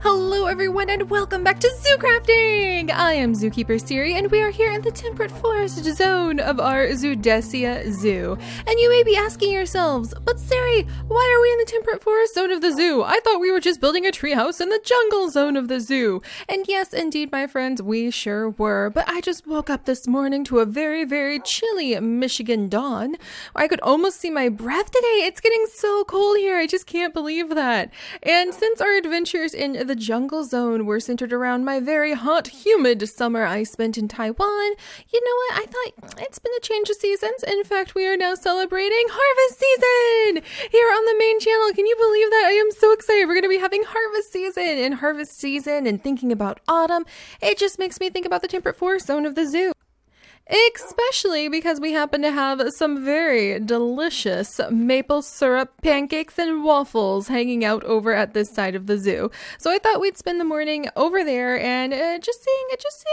Hello everyone and welcome back to ZooCrafting! I am Zookeeper Seri and we are here in the temperate forest zone of our Zoodesia Zoo. And you may be asking yourselves, but Seri, why are we in the temperate forest zone of the zoo? I thought we were just building a treehouse in the jungle zone of the zoo. And yes, indeed my friends, we sure were. But I just woke up this morning to a very, very chilly Michigan dawn. I could almost see my breath today. It's getting so cold here. I just can't believe that. And since our adventures in the jungle zone were centered around my very hot, humid summer I spent in Taiwan, you know what? I thought it's been a change of seasons. In fact, we are now celebrating harvest season here on the main channel. Can you believe that? I am so excited. We're going to be having harvest season and thinking about autumn. It just makes me think about the temperate forest zone of the zoo. Especially because we happen to have some very delicious maple syrup pancakes and waffles hanging out over at this side of the zoo. So I thought we'd spend the morning over there and just seeing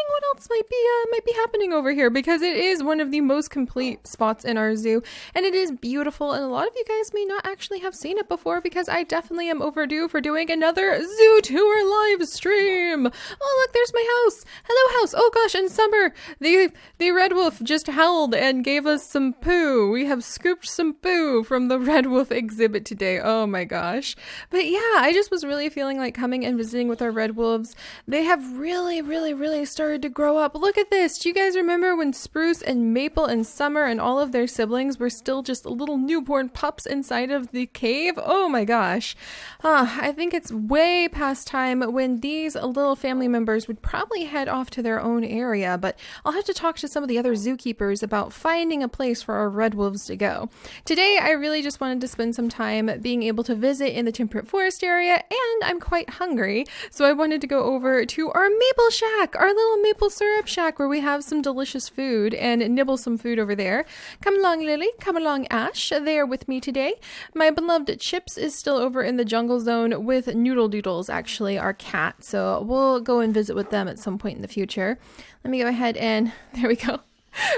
what else might be happening over here, because it is one of the most complete spots in our zoo and it is beautiful, and a lot of you guys may not actually have seen it before because I definitely am overdue for doing another zoo tour live stream. Oh look, there's my house. Hello house. Oh gosh, in summer the red wolf just howled and gave us some poo. We have scooped some poo from the red wolf exhibit today. Oh my gosh. But yeah, I just was really feeling like coming and visiting with our red wolves. They have really started to grow up. Look at this. Do you guys remember when Spruce and Maple and Summer and all of their siblings were still just little newborn pups inside of the cave? Oh my gosh. I think it's way past time when these little family members would probably head off to their own area, but I'll have to talk to some of the other zookeepers about finding a place for our red wolves to go. Today, I really just wanted to spend some time being able to visit in the temperate forest area, and I'm quite hungry, so I wanted to go over to our maple shack, our little maple syrup shack, where we have some delicious food and nibble some food over there. Come along, Lily. Come along, Ash. They are with me today. My beloved Chips is still over in the jungle zone with Noodle Doodles, actually, our cat, so we'll go and visit with them at some point in the future. Let me go ahead and, there we go,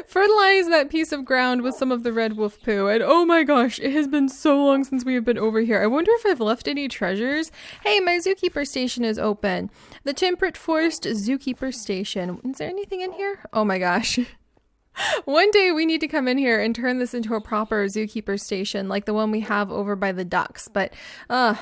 fertilize that piece of ground with some of the red wolf poo. And oh my gosh, it has been so long since we have been over here. I wonder if I've left any treasures. Hey, my zookeeper station is open. The temperate forest zookeeper station. Is there anything in here? Oh my gosh. One day we need to come in here and turn this into a proper zookeeper station like the one we have over by the ducks, but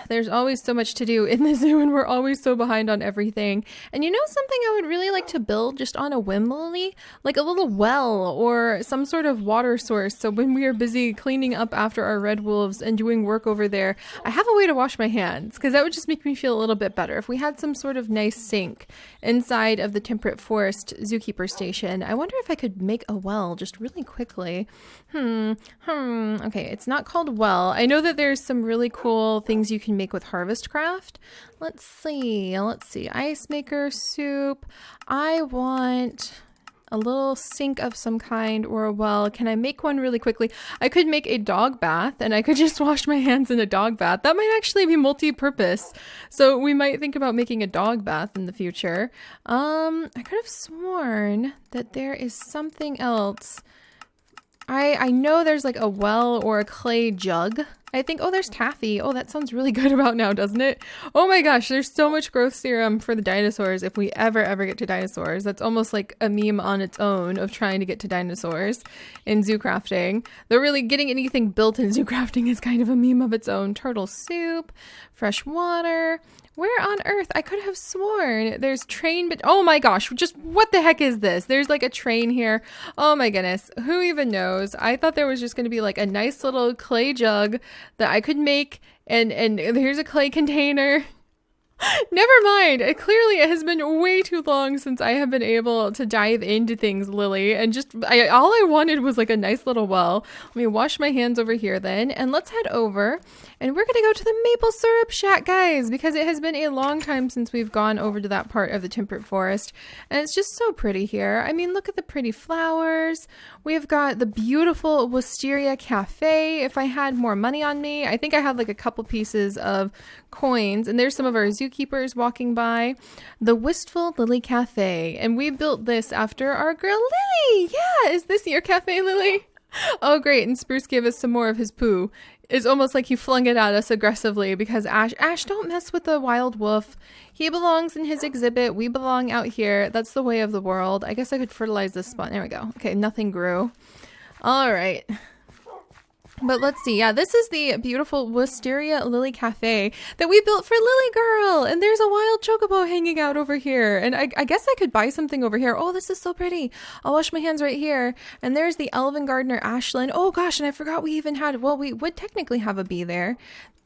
there's always so much to do in the zoo and we're always so behind on everything. And you know something I would really like to build just on a whim, Lily? Like a little well or some sort of water source, so when we are busy cleaning up after our red wolves and doing work over there, I have a way to wash my hands, because that would just make me feel a little bit better. If we had some sort of nice sink inside of the temperate forest zookeeper station, I wonder if I could make a well just really quickly. Okay, it's not called well. I know that there's some really cool things you can make with harvest craft. Let's see. Ice maker soup. I want a little sink of some kind or a well. Can I make one really quickly? I could make a dog bath and I could just wash my hands in a dog bath. That might actually be multi-purpose. So we might think about making a dog bath in the future. I could have sworn that there is something else. I know there's like a well or a clay jug. I think, oh, there's taffy. Oh, that sounds really good about now, doesn't it? Oh my gosh, there's so much growth serum for the dinosaurs if we ever get to dinosaurs. That's almost like a meme on its own of trying to get to dinosaurs in ZooCrafting. Though really getting anything built in ZooCrafting is kind of a meme of its own. Turtle soup, fresh water. Where on earth? I could have sworn there's train, but oh my gosh, just what the heck is this? There's like a train here. Oh my goodness, who even knows? I thought there was just going to be like a nice little clay jug that I could make, and here's a clay container. Never mind. Clearly, it has been way too long since I have been able to dive into things, Lily. And just, all I wanted was like a nice little well. Let me wash my hands over here then. And let's head over. And we're going to go to the maple syrup shack, guys, because it has been a long time since we've gone over to that part of the temperate forest. And it's just so pretty here. I mean, look at the pretty flowers. We've got the beautiful Wisteria cafe. If I had more money on me, I think I have like a couple pieces of coins, and there's some of our zookeepers walking by. The Wistful Lily Cafe, and we built this after our girl Lily. Yeah, is this your cafe, Lily? Oh great, and Spruce gave us some more of his poo. It's almost like he flung it at us aggressively because Ash, don't mess with the wild wolf. He belongs in his exhibit. We belong out here. That's the way of the world. I guess I could fertilize this spot. There we go. Okay, nothing grew. All right. But let's see. Yeah, this is the beautiful Wisteria Lily Cafe that we built for Lily Girl. And there's a wild chocobo hanging out over here. And I guess I could buy something over here. Oh, this is so pretty. I'll wash my hands right here. And there's the Elven Gardener Ashlyn. Oh gosh, and I forgot we even had, well, we would technically have a bee there.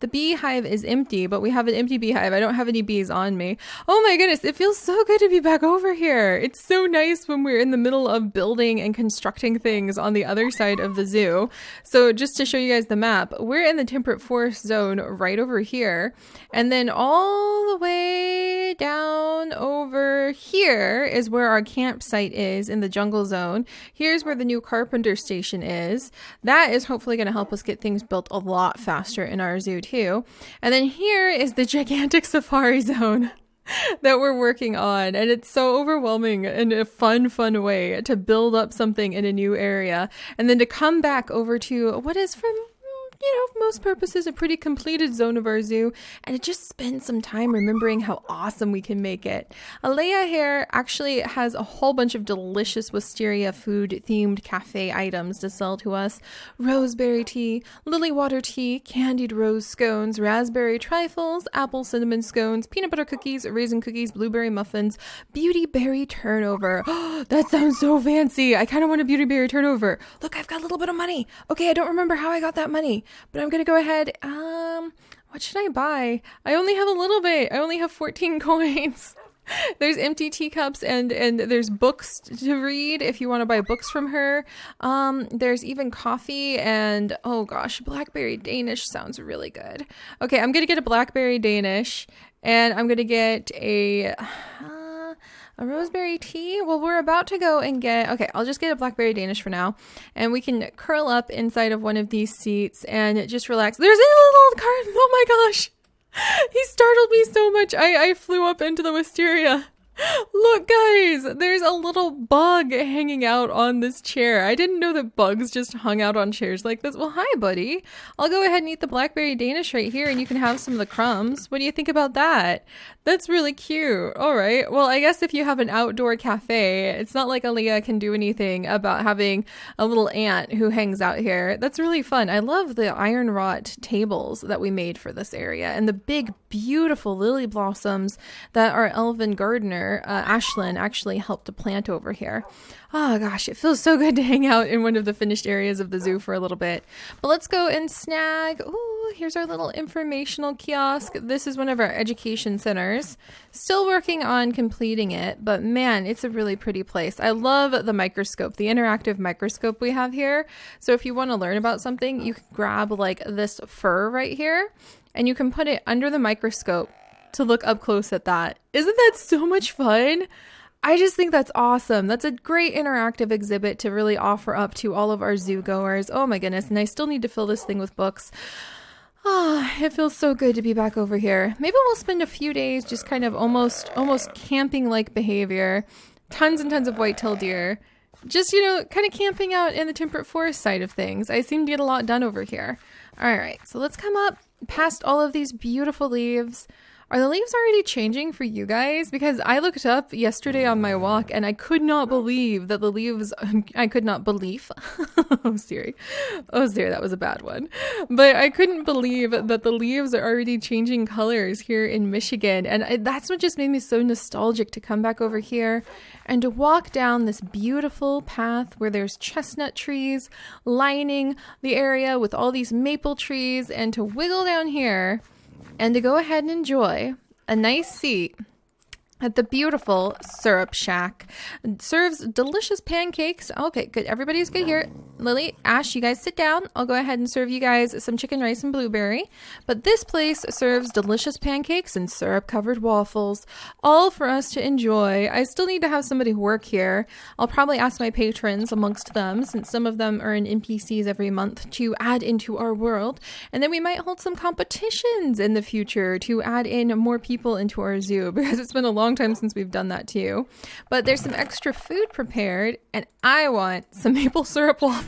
The beehive is empty, but we have an empty beehive. I don't have any bees on me. Oh my goodness, it feels so good to be back over here. It's so nice when we're in the middle of building and constructing things on the other side of the zoo. So just to show you guys the map, we're in the temperate forest zone right over here. And then all the way down over here is where our campsite is in the jungle zone. Here's where the new carpenter station is. That is hopefully going to help us get things built a lot faster in our zoo too. And then here is the gigantic safari zone that we're working on, and it's so overwhelming in a fun way to build up something in a new area and then to come back over to what is, from most purposes, a pretty completed zone of our zoo, and to just spend some time remembering how awesome we can make it. Alea here actually has a whole bunch of delicious wisteria food themed cafe items to sell to us. Roseberry tea, lily water tea, candied rose scones, raspberry trifles, apple cinnamon scones, peanut butter cookies, raisin cookies, blueberry muffins, beauty berry turnover. That sounds so fancy. I kind of want a beauty berry turnover. Look, I've got a little bit of money. Okay, I don't remember how I got that money, but I'm gonna go ahead. What should I buy? I only have a little bit. I only have 14 coins. There's empty teacups and there's books to read if you want to buy books from her. There's even coffee and, oh gosh, blackberry Danish sounds really good. Okay, I'm gonna get a blackberry Danish, and I'm gonna get a roseberry tea. Well, we're about to go and get, okay, I'll just get a blackberry Danish for now, and we can curl up inside of one of these seats and just relax. There's a little car. Oh my gosh. He startled me so much. I flew up into the wisteria. Look, guys, there's a little bug hanging out on this chair. I didn't know that bugs just hung out on chairs like this. Well, hi, buddy. I'll go ahead and eat the blackberry Danish right here, and you can have some of the crumbs. What do you think about that? That's really cute. All right. Well, I guess if you have an outdoor cafe, it's not like Aaliyah can do anything about having a little ant who hangs out here. That's really fun. I love the iron wrought tables that we made for this area, and the big, beautiful lily blossoms that our elven gardener, Ashlyn, actually helped to plant over here. Oh gosh, it feels so good to hang out in one of the finished areas of the zoo for a little bit. But let's go and snag, ooh, here's our little informational kiosk. This is one of our education centers. Still working on completing it, but man, it's a really pretty place. I love the microscope, the interactive microscope we have here. So if you want to learn about something, you can grab like this fur right here, and you can put it under the microscope to look up close at that. Isn't that so much fun? I just think that's awesome. That's a great interactive exhibit to really offer up to all of our zoo goers. Oh my goodness. And I still need to fill this thing with books. It feels so good to be back over here. Maybe we'll spend a few days just kind of almost camping-like behavior. Tons and tons of white-tailed deer. Just, kind of camping out in the temperate forest side of things. I seem to get a lot done over here. All right, so let's come up past all of these beautiful leaves. Are the leaves already changing for you guys? Because I looked up yesterday on my walk and I could not believe that the leaves, I could not believe. Oh, Siri, that was a bad one. But I couldn't believe that the leaves are already changing colors here in Michigan. And that's what just made me so nostalgic to come back over here and to walk down this beautiful path where there's chestnut trees lining the area with all these maple trees, and to wiggle down here and to go ahead and enjoy a nice seat at the beautiful Syrup Shack. It serves delicious pancakes. Okay, good. Everybody's good here. Lily, Ash, you guys sit down. I'll go ahead and serve you guys some chicken rice and blueberry. But this place serves delicious pancakes and syrup-covered waffles, all for us to enjoy. I still need to have somebody work here. I'll probably ask my patrons amongst them, since some of them earn NPCs every month, to add into our world. And then we might hold some competitions in the future to add in more people into our zoo, because it's been a long time since we've done that too. But there's some extra food prepared, and I want some maple syrup waffles.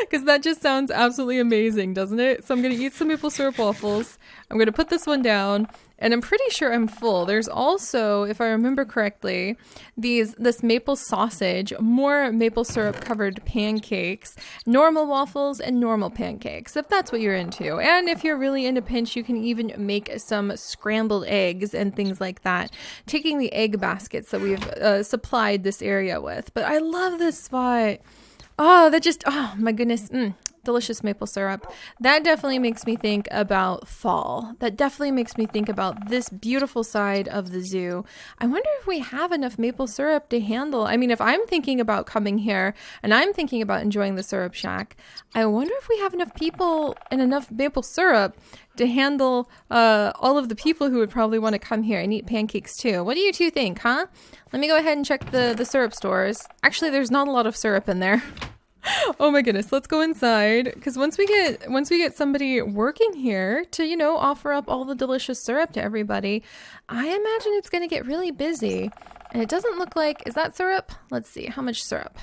Because that just sounds absolutely amazing, doesn't it? So I'm going to eat some maple syrup waffles. I'm going to put this one down, and I'm pretty sure I'm full. There's also, if I remember correctly, this maple sausage, more maple syrup covered pancakes, normal waffles, and normal pancakes, if that's what you're into. And if you're really into pinch, you can even make some scrambled eggs and things like that, taking the egg baskets that we've supplied this area with. But I love this spot. Oh, oh my goodness. Delicious maple syrup. That definitely makes me think about fall. That definitely makes me think about this beautiful side of the zoo. I wonder if we have enough maple syrup to handle. I mean, if I'm thinking about coming here and I'm thinking about enjoying the syrup shack, I wonder if we have enough people and enough maple syrup to handle all of the people who would probably want to come here and eat pancakes too. What do you two think, huh? Let me go ahead and check the syrup stores. Actually, there's not a lot of syrup in there. Oh my goodness, let's go inside, because once we get somebody working here to, you know, offer up all the delicious syrup to everybody, I imagine it's going to get really busy. And it doesn't look like, is that syrup? Let's see, how much syrup?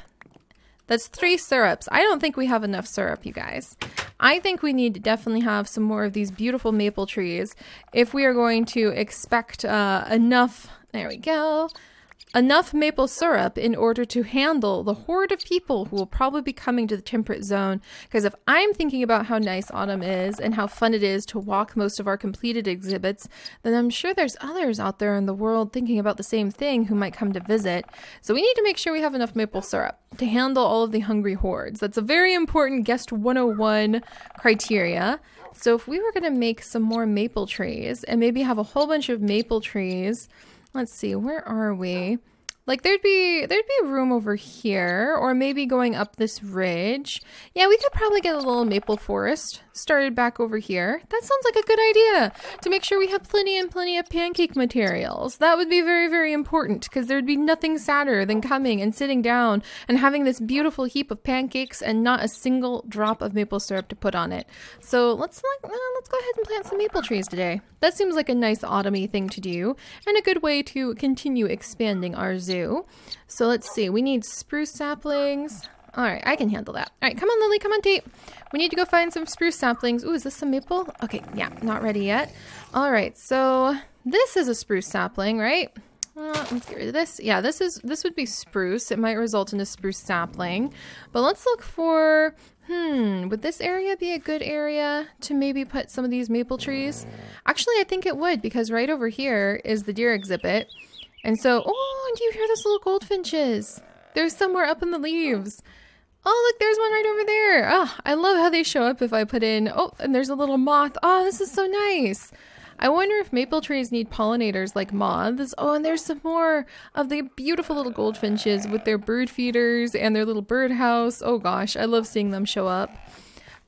That's 3 syrups. I don't think we have enough syrup, you guys. I think we need to definitely have some more of these beautiful maple trees if we are going to expect enough, there we go, enough maple syrup in order to handle the horde of people who will probably be coming to the temperate zone. Because if I'm thinking about how nice autumn is and how fun it is to walk most of our completed exhibits, then I'm sure there's others out there in the world thinking about the same thing who might come to visit. So we need to make sure we have enough maple syrup to handle all of the hungry hordes. That's a very important Guest 101 criteria. So if we were going to make some more maple trees and maybe have a whole bunch of maple trees, let's see, where are we? Like there'd be room over here, or maybe going up this ridge. Yeah, we could probably get a little maple forest started back over here. That sounds like a good idea, to make sure we have plenty and plenty of pancake materials. That would be very, very important, because there'd be nothing sadder than coming and sitting down and having this beautiful heap of pancakes and not a single drop of maple syrup to put on it. So let's go ahead and plant some maple trees today. That seems like a nice autumny thing to do, and a good way to continue expanding our zoo. So let's see, we need spruce saplings. All right, I can handle that. All right, come on, Lily, come on, Tate. We need to go find some spruce saplings. Ooh, is this some maple? Okay, yeah, not ready yet. All right, so this is a spruce sapling, right? Let's get rid of this. Yeah, this would be spruce. It might result in a spruce sapling. But let's look for, would this area be a good area to maybe put some of these maple trees? Actually, I think it would, because right over here is the deer exhibit. And so, oh, do you hear those little goldfinches? They're somewhere up in the leaves. Oh, look, there's one right over there. Oh, I love how they show up if I put in, oh, and there's a little moth. Oh, this is so nice. I wonder if maple trees need pollinators like moths. Oh, and there's some more of the beautiful little goldfinches with their bird feeders and their little birdhouse. Oh gosh, I love seeing them show up.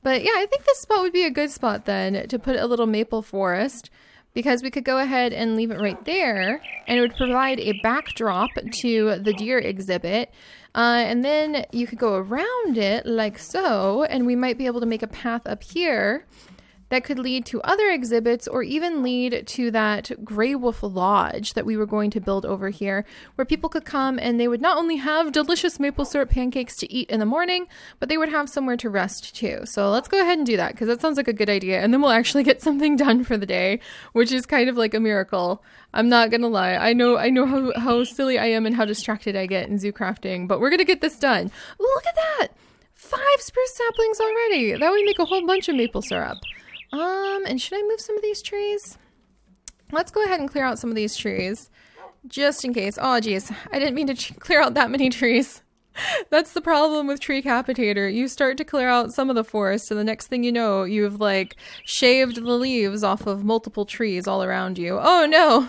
But yeah, I think this spot would be a good spot then to put a little maple forest, because we could go ahead and leave it right there, and it would provide a backdrop to the deer exhibit. And then you could go around it like so, and we might be able to make a path up here that could lead to other exhibits, or even lead to that Grey Wolf Lodge that we were going to build over here, where people could come and they would not only have delicious maple syrup pancakes to eat in the morning, but they would have somewhere to rest too. So let's go ahead and do that, because that sounds like a good idea. And then we'll actually get something done for the day, which is kind of like a miracle. I'm not gonna lie. I know how silly I am and how distracted I get in zoo crafting, but we're gonna get this done. Ooh, look at that! 5 spruce saplings already! That would make a whole bunch of maple syrup. And should I move some of these trees? Let's go ahead and clear out some of these trees, just in case. Oh, geez. I didn't mean to clear out that many trees. That's the problem with Tree Capitator. You start to clear out some of the forest, and the next thing you know, you've, like, shaved the leaves off of multiple trees all around you. Oh, no.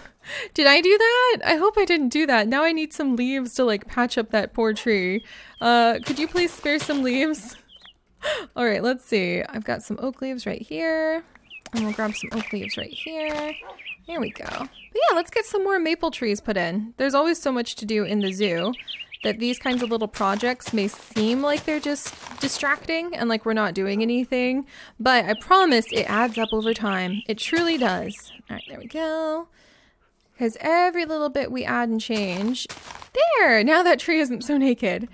Did I do that? I hope I didn't do that. Now I need some leaves to, like, patch up that poor tree. Could you please spare some leaves? All right, let's see. I've got some oak leaves right here. And we'll grab some oak leaves right here. There we go. But yeah, let's get some more maple trees put in. There's always so much to do in the zoo that these kinds of little projects may seem like they're just distracting and like we're not doing anything. But I promise it adds up over time. It truly does. All right, there we go. Because every little bit we add and change. There! Now that tree isn't so naked.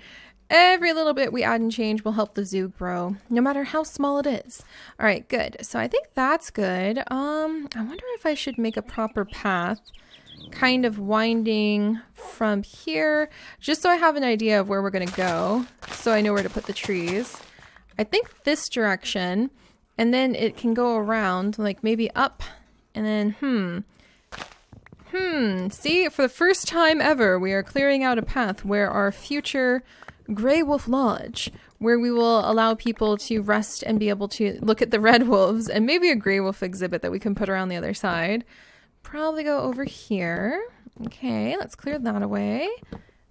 Every little bit we add and change will help the zoo grow, no matter how small it is. All right, good. So I think that's good. I wonder if I should make a proper path, kind of winding from here, just so I have an idea of where we're going to go, so I know where to put the trees. I think this direction, and then it can go around, like maybe up, and then, see, for the first time ever, we are clearing out a path where our future Grey Wolf Lodge, where we will allow people to rest and be able to look at the red wolves and maybe a Grey Wolf exhibit that we can put around the other side. Probably go over here. Okay, let's clear that away.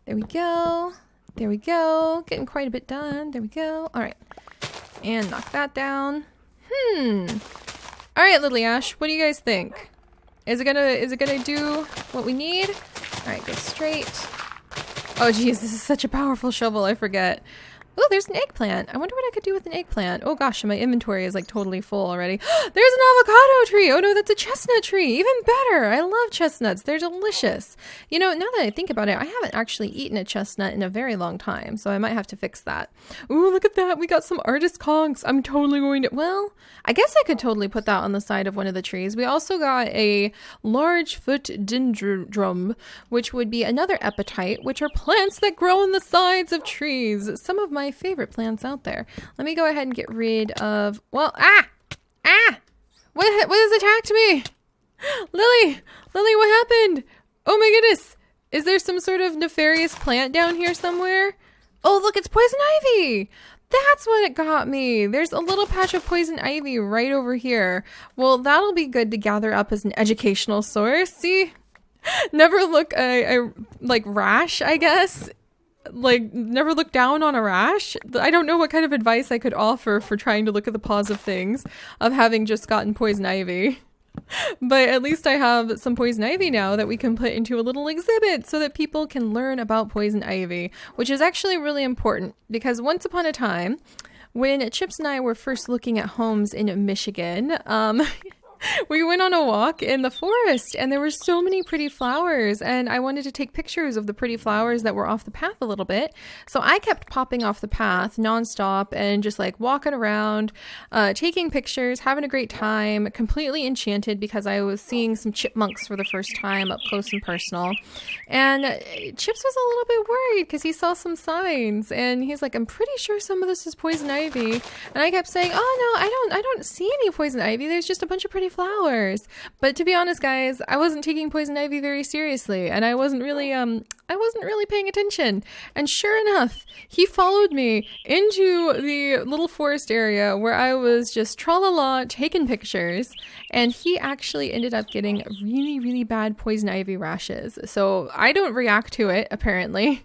There we go. There we go. Getting quite a bit done. There we go. All right. And knock that down. All right, Lily Ash, what do you guys think? Is it gonna do what we need? All right, go straight. Oh geez, this is such a powerful shovel, I forget. Oh, there's an eggplant. I wonder what I could do with an eggplant. Oh gosh, my inventory is like totally full already. There's an avocado tree. Oh no, that's a chestnut tree. Even better. I love chestnuts. They're delicious. You know, now that I think about it, I haven't actually eaten a chestnut in a very long time, so I might have to fix that. Ooh, look at that. We got some artist conchs. I'm totally going to, well, I guess I could totally put that on the side of one of the trees. We also got a large foot dendron, which would be another epitite, which are plants that grow on the sides of trees. Some of my favorite plants out there. Let me go ahead and get rid of, well, what has attacked me? Lily, what happened? Oh my goodness. Is there some sort of nefarious plant down here somewhere? Oh, look, it's poison ivy. That's what it got me. There's a little patch of poison ivy right over here. Well, that'll be good to gather up as an educational source. See? Never look like rash, I guess. Like, never look down on a rash. I don't know what kind of advice I could offer for trying to look at the pause of things of having just gotten poison ivy. But at least I have some poison ivy now that we can put into a little exhibit so that people can learn about poison ivy, which is actually really important because once upon a time, when Chips and I were first looking at homes in Michigan, we went on a walk in the forest and there were so many pretty flowers and I wanted to take pictures of the pretty flowers that were off the path a little bit. So I kept popping off the path nonstop and just like walking around, taking pictures, having a great time, completely enchanted because I was seeing some chipmunks for the first time up close and personal. And Chips was a little bit worried because he saw some signs and he's like, I'm pretty sure some of this is poison ivy. And I kept saying, oh no, I don't see any poison ivy. There's just a bunch of pretty flowers. But to be honest, guys, I wasn't taking poison ivy very seriously and I wasn't really paying attention. And sure enough, he followed me into the little forest area where I was just tra-la-la taking pictures, and he actually ended up getting really, really bad poison ivy rashes. So I don't react to it, apparently,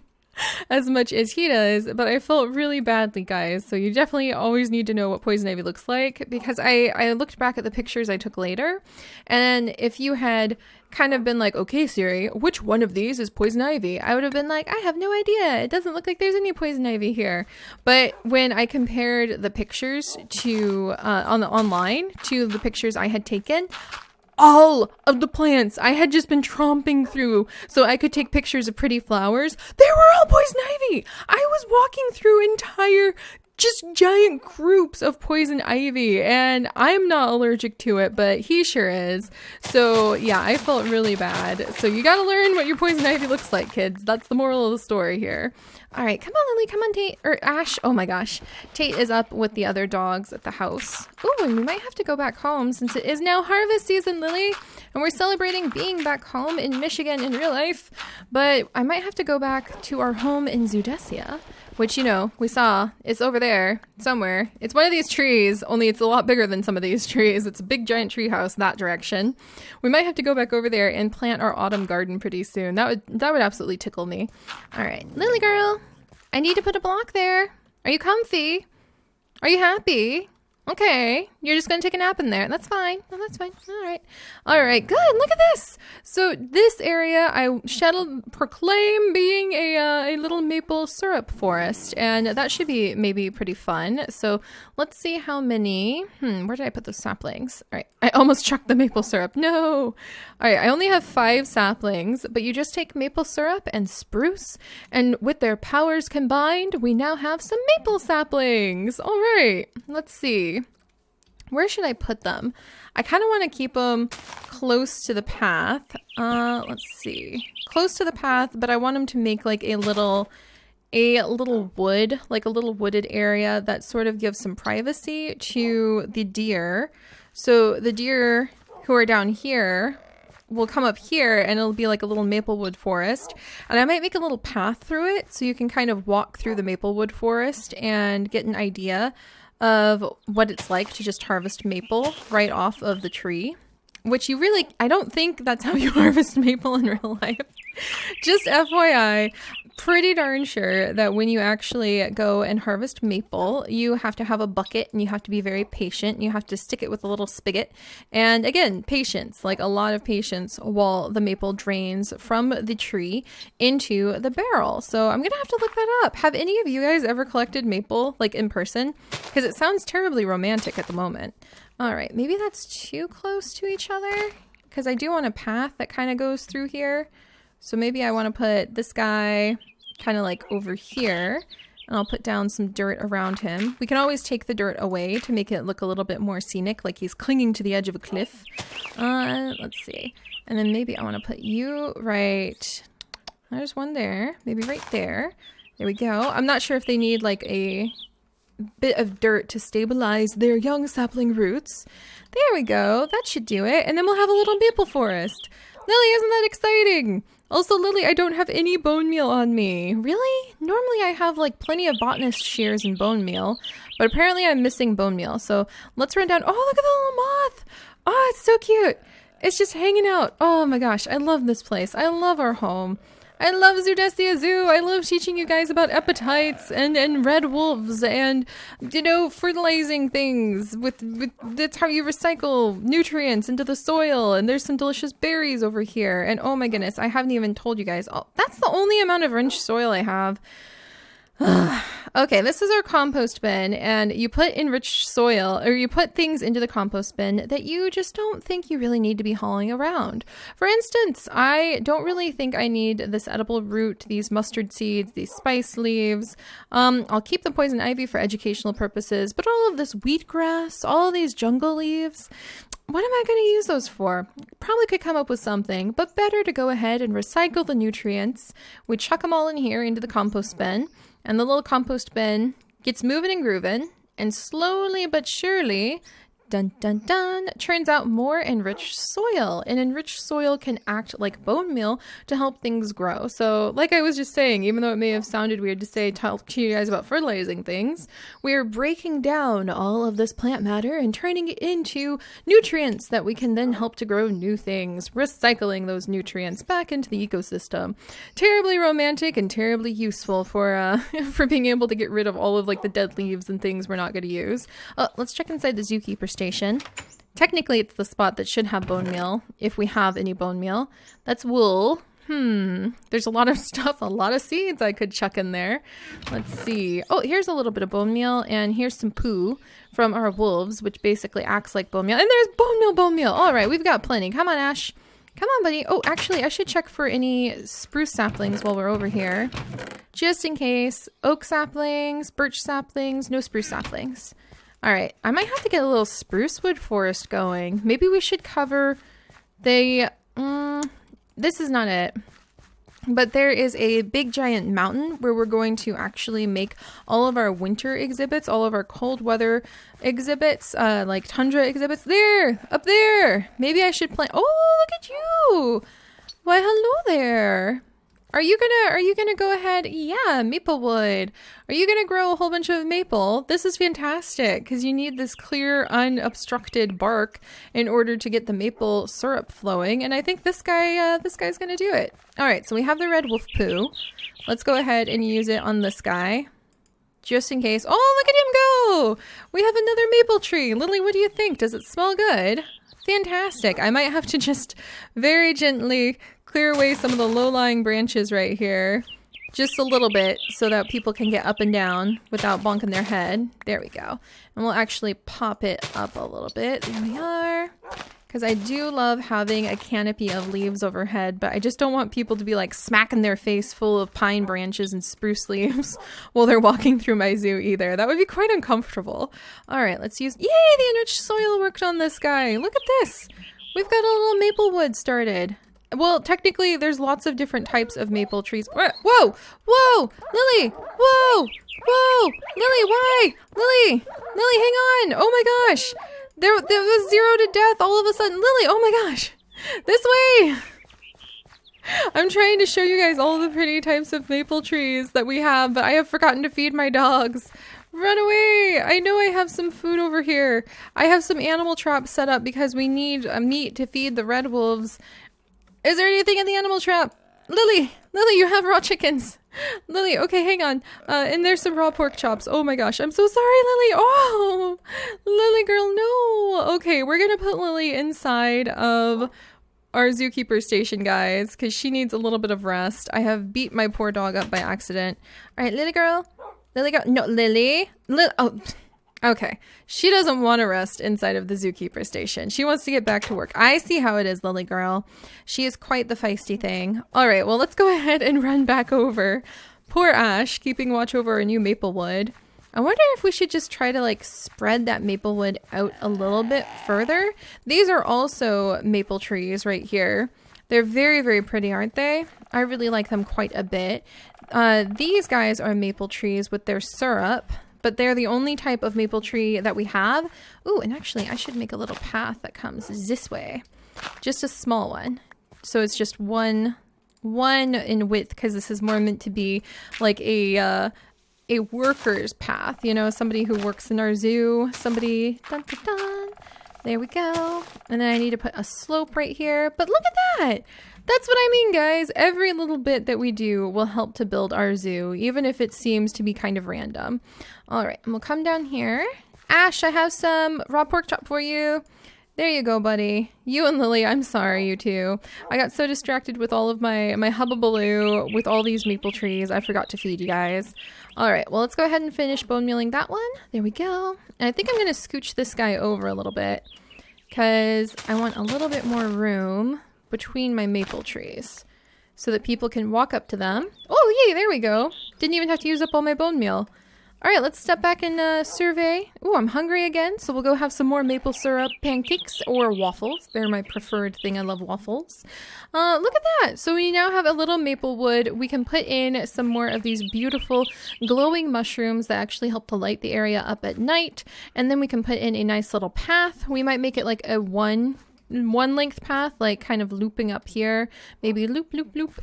as much as he does, but I felt really badly, guys. So you definitely always need to know what poison ivy looks like, because I looked back at the pictures I took later, and if you had kind of been like, okay, Siri, which one of these is poison ivy? I would have been like, I have no idea. It doesn't look like there's any poison ivy here. But when I compared the pictures to online to the pictures I had taken, all of the plants I had just been tromping through so I could take pictures of pretty flowers, they were all poison ivy. I was walking through entire just giant groups of poison ivy, and I'm not allergic to it, but he sure is. So yeah, I felt really bad. So you gotta learn what your poison ivy looks like, kids. That's the moral of the story here. All right, come on, Lily, come on, Tate, or Ash. Oh my gosh, Tate is up with the other dogs at the house. Oh, and we might have to go back home since it is now harvest season, Lily, and we're celebrating being back home in Michigan in real life. But I might have to go back to our home in Zoodesia, which, you know, we saw. It's over there somewhere. It's one of these trees, only it's a lot bigger than some of these trees. It's a big giant tree house that direction. We might have to go back over there and plant our autumn garden pretty soon. That would absolutely tickle me. All right, Lily girl, I need to put a block there. Are you comfy? Are you happy? Okay, you're just gonna take a nap in there. That's fine. Oh, that's fine. All right, good. Look at this. So this area I shall proclaim being a little maple syrup forest, and that should be maybe pretty fun. So let's see how many. Where did I put those saplings? All right, I almost chucked the maple syrup. No. All right, I only have 5 saplings, but you just take maple syrup and spruce, and with their powers combined, we now have some maple saplings. All right, let's see. Where should I put them? I kind of want to keep them close to the path. Let's see. Close to the path, but I want them to make like a little wood, like a little wooded area that sort of gives some privacy to the deer. So the deer who are down here will come up here and it'll be like a little maplewood forest. And I might make a little path through it so you can kind of walk through the maplewood forest and get an idea of what it's like to just harvest maple right off of the tree, which you really, I don't think that's how you harvest maple in real life. Just FYI, pretty darn sure that when you actually go and harvest maple, you have to have a bucket and you have to be very patient. You have to stick it with a little spigot. And again, patience, like a lot of patience while the maple drains from the tree into the barrel. So I'm going to have to look that up. Have any of you guys ever collected maple like in person? Because it sounds terribly romantic at the moment. All right, maybe that's too close to each other because I do want a path that kind of goes through here. So maybe I want to put this guy kind of like over here, and I'll put down some dirt around him. We can always take the dirt away to make it look a little bit more scenic, like he's clinging to the edge of a cliff. Let's see. And then maybe I want to put you right, there's one there, maybe right there. There we go. I'm not sure if they need like a bit of dirt to stabilize their young sapling roots. There we go. That should do it. And then we'll have a little maple forest. Lily, isn't that exciting? Also, Lily, I don't have any bone meal on me. Really? Normally I have like plenty of botanist shears and bone meal, but apparently I'm missing bone meal. So let's run down. Oh, look at the little moth. Oh, it's so cute. It's just hanging out. Oh my gosh, I love this place. I love our home. I love Zoodesia Zoo. I love teaching you guys about appetites and red wolves and, you know, fertilizing things with that's how you recycle nutrients into the soil. And there's some delicious berries over here. And oh my goodness, I haven't even told you guys. Oh, that's the only amount of enriched soil I have. Okay, this is our compost bin, and you put enriched soil, or you put things into the compost bin that you just don't think you really need to be hauling around. For instance, I don't really think I need this edible root, these mustard seeds, these spice leaves. I'll keep the poison ivy for educational purposes, but all of this wheatgrass, all of these jungle leaves, what am I going to use those for? Probably could come up with something, but better to go ahead and recycle the nutrients. We chuck them all in here into the compost bin. And the little compost bin gets moving and grooving, and slowly but surely, dun dun dun, turns out more enriched soil. And enriched soil can act like bone meal to help things grow. So like I was just saying, even though it may have sounded weird to say, talk to you guys about fertilizing things, we're breaking down all of this plant matter and turning it into nutrients that we can then help to grow new things, recycling those nutrients back into the ecosystem. Terribly romantic and terribly useful for for being able to get rid of all of like the dead leaves and things we're not going to use. Let's check inside the Zookeeper station. Technically, it's the spot that should have bone meal, if we have any bone meal. That's wool. There's a lot of stuff, a lot of seeds I could chuck in there. Let's see. Oh, here's a little bit of bone meal, and here's some poo from our wolves, which basically acts like bone meal. And there's bone meal. All right, we've got plenty. Come on, Ash. Come on, buddy. Oh, actually, I should check for any spruce saplings while we're over here. Just in case. Oak saplings, birch saplings, no spruce saplings. All right, I might have to get a little spruce wood forest going. Maybe we should cover the, this is not it, but there is a big giant mountain where we're going to actually make all of our winter exhibits, all of our cold weather exhibits, like tundra exhibits. There, up there. Maybe I should plant, oh, look at you. Why, hello there. Are you gonna go ahead? Yeah, maple wood. Are you gonna grow a whole bunch of maple? This is fantastic because you need this clear, unobstructed bark in order to get the maple syrup flowing. And I think this guy's gonna do it. All right, so we have the red wolf poo. Let's go ahead and use it on this guy. just in case. Oh, look at him go! We have another maple tree. Lily, what do you think? Does it smell good? Fantastic. I might have to just very gently clear away some of the low-lying branches right here. Just a little bit so that people can get up and down without bonking their head. There we go. And we'll actually pop it up a little bit. There we are. Because I do love having a canopy of leaves overhead, but I just don't want people to be like smacking their face full of pine branches and spruce leaves while they're walking through my zoo either. That would be quite uncomfortable. All right, let's use... Yay, the enriched soil worked on this guy. Look at this. We've got a little maple wood started. Well, technically, there's lots of different types of maple trees. Whoa! Whoa! Lily! Whoa! Whoa! Lily, why? Lily, hang on! Oh my gosh! There was 0 to death all of a sudden. Lily, oh my gosh! This way! I'm trying to show you guys all the pretty types of maple trees that we have, but I have forgotten to feed my dogs. Run away! I know I have some food over here. I have some animal traps set up because we need meat to feed the red wolves. Is there anything in the animal trap? Lily, you have raw chickens. Lily, okay, hang on. And there's some raw pork chops. Oh my gosh, I'm so sorry, Lily. Oh, Lily girl, no. Okay, we're gonna put Lily inside of our zookeeper station, guys, because she needs a little bit of rest. I have beat my poor dog up by accident. All right, Lily girl. No, Lily. Oh, okay. She doesn't want to rest inside of the zookeeper station. She wants to get back to work. I see how it is, Lily girl. She is quite the feisty thing. All right, well, let's go ahead and run back over. Poor Ash, keeping watch over a new maple wood. I wonder if we should just try to like spread that maple wood out a little bit further. These are also maple trees right here. They're very, very pretty, aren't they? I really like them quite a bit. These guys are maple trees with their syrup, but they're the only type of maple tree that we have. Ooh, and actually I should make a little path that comes this way. Just a small one. So it's just one in width, because this is more meant to be like a worker's path, you know, somebody who works in our zoo, somebody, dun, dun, dun. There we go. And then I need to put a slope right here, but look at that. That's what I mean, guys. Every little bit that we do will help to build our zoo, even if it seems to be kind of random. All right, and we'll come down here. Ash, I have some raw pork chop for you. There you go, buddy. You and Lily, I'm sorry, you two. I got so distracted with all of my hubbubaloo with all these maple trees, I forgot to feed you guys. All right, well, let's go ahead and finish bone mealing that one. There we go. And I think I'm going to scooch this guy over a little bit because I want a little bit more room between my maple trees so that people can walk up to them. Oh, yay, there we go. Didn't even have to use up all my bone meal. All right, let's step back and survey. Ooh, I'm hungry again, so we'll go have some more maple syrup pancakes or waffles. They're my preferred thing. I love waffles. Look at that. So we now have a little maple wood. We can put in some more of these beautiful glowing mushrooms that actually help to light the area up at night. And then we can put in a nice little path. We might make it like a one length path, like kind of looping up here, maybe loop,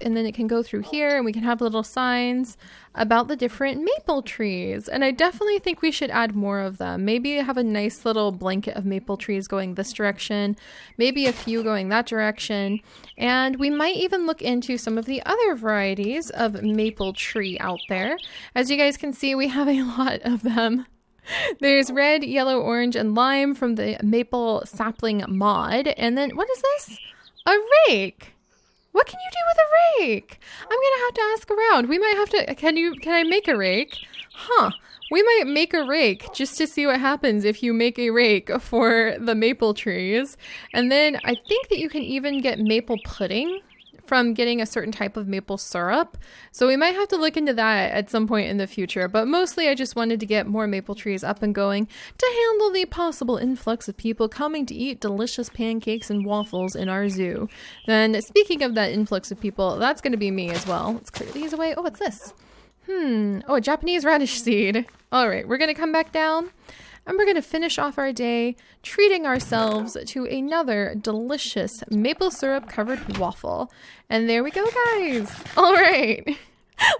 and then it can go through here, and we can have little signs about the different maple trees. And I definitely think we should add more of them. Maybe have a nice little blanket of maple trees going this direction, maybe a few going that direction, and we might even look into some of the other varieties of maple tree out there. As you guys can see, we have a lot of them. There's red, yellow, orange, and lime from the maple sapling mod. And then, what is this? A rake. What can you do with a rake? I'm gonna have to ask around. We might have to, can I make a rake? Huh. We might make a rake just to see what happens if you make a rake for the maple trees. And then I think that you can even get maple pudding from getting a certain type of maple syrup. So we might have to look into that at some point in the future. But mostly I just wanted to get more maple trees up and going to handle the possible influx of people coming to eat delicious pancakes and waffles in our zoo. Then speaking of that influx of people, that's going to be me as well. Let's clear these away. Oh, what's this? Oh, a Japanese radish seed. All right, we're going to come back down. And we're going to finish off our day treating ourselves to another delicious maple syrup covered waffle. And there we go, guys. All right.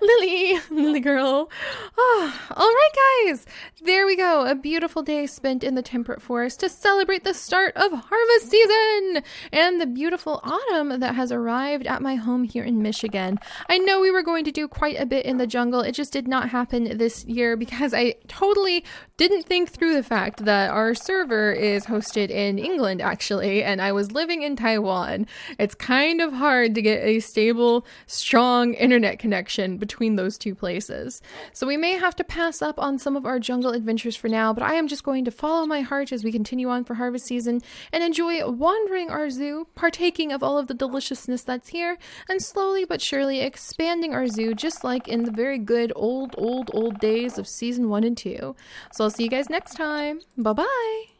Lily girl. Oh, all right, guys. There we go. A beautiful day spent in the temperate forest to celebrate the start of harvest season and the beautiful autumn that has arrived at my home here in Michigan. I know we were going to do quite a bit in the jungle. It just did not happen this year because I totally didn't think through the fact that our server is hosted in England, actually, and I was living in Taiwan. It's kind of hard to get a stable, strong internet connection between those two places. So we may have to pass up on some of our jungle adventures for now, but I am just going to follow my heart as we continue on for harvest season and enjoy wandering our zoo, partaking of all of the deliciousness that's here, and slowly but surely expanding our zoo just like in the very good old days of season 1 and 2. So I'll see you guys next time. Bye-bye!